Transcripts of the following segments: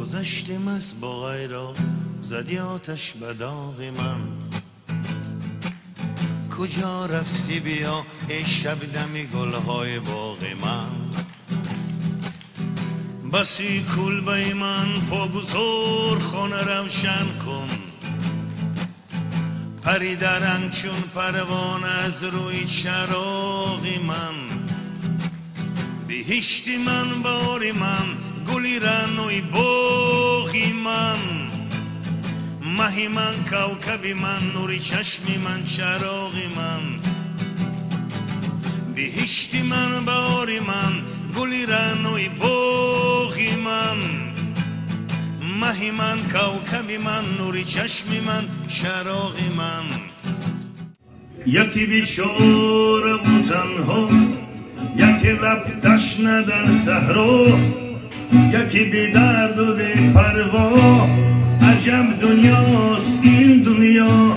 گذشتیم از با غیرا زدی آتش به داغ من. کجا رفتی بیا ای شبنمی گلهای باغ من. بسی کلبه من پا گذار خانه روشن کن. پریدرن چون پروانه از روی چراغ من. بهشتی من باری من گلی رنوی باغی من. ماهی من کوکبی من نوری چشمی من چراغی من. بهشتی من باری من گلی رنوی باغی من. ماهی من کوکبی من نوری چشمی من چراغی من. یکی بیچاره و تنها یکی لب تشنه در صحرا یکی بی درد و بی پروا. عجب دنیاست این دنیا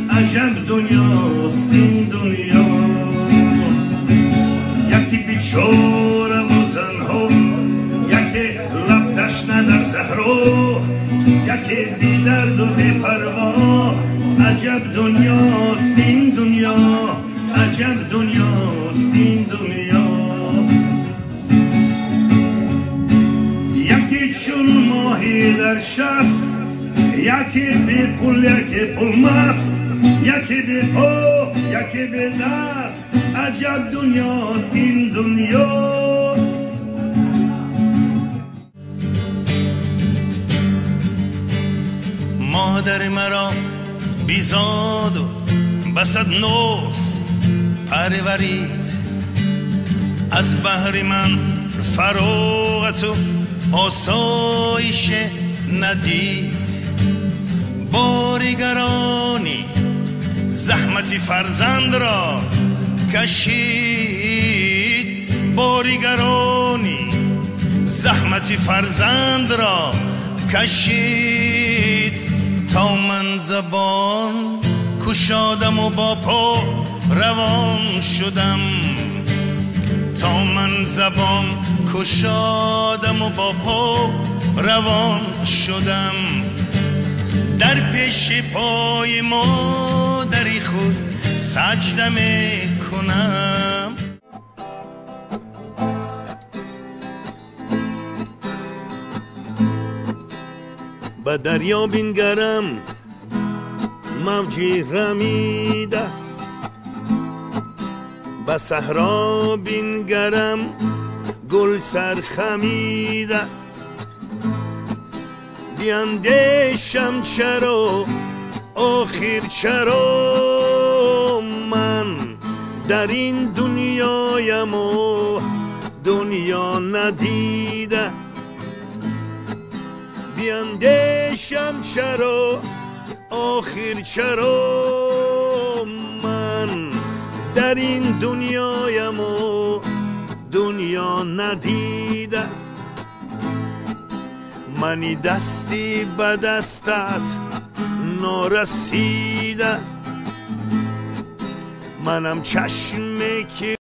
عجب دنیاست این دنیا. یکی بیچاره و تنها یکی لب تشنه در صحرا یکی بی درد و بی پروا. عجب دنیاست این دنیا عجب دنیاست این دنیا. یکی چون ماهی در شست یکی بی پول یکی پول مست. یکی بی پا یکی بی دست. عجب دنیاست این دنیا. مادر مرا بیزاد و بسد نوز پرورید. از بحر من فراغت و آسایش ندید. باریگرانی زحمتی فرزند را کشید. باریگرانی زحمتی فرزند را کشید. تا من زبان کشادم و با پا روان شدم. تا من زبان کشادم و با پا روان شدم. در پیش پای مادری خود سجده میکنم. به دریا بنگرم موجی رمیده. به صحرا بنگرم گل سرخمیده. بیندیشم چرا آخر چرا من در این دنیایم و دنیا ندیده. بیندیشم چرا آخر چرا من در این دنیایم و دنیا ندیده. منی دستی به دستت نارسیده. منم چشمی که